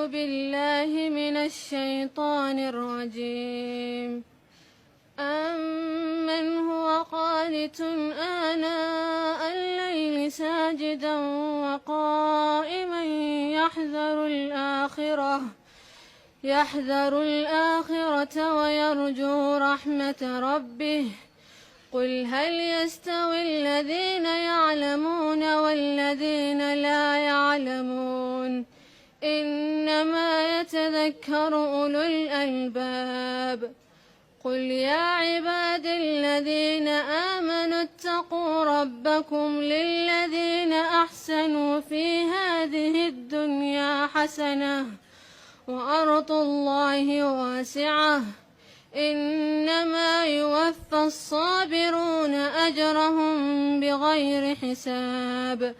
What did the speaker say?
أعوذ بالله من الشيطان الرجيم. أمن هو قانت آناء الليل ساجدا وقائما يحذر الآخرة ويرجو رحمة ربه. قل هل يستوي الذين يعلمون والذين لا يعلمون؟ إنما يتذكر أولو الألباب. قل يا عباد الذين آمنوا اتقوا ربكم للذين أحسنوا في هذه الدنيا حسنة وأرض الله واسعة إنما يوفى الصابرون أجرهم بغير حساب.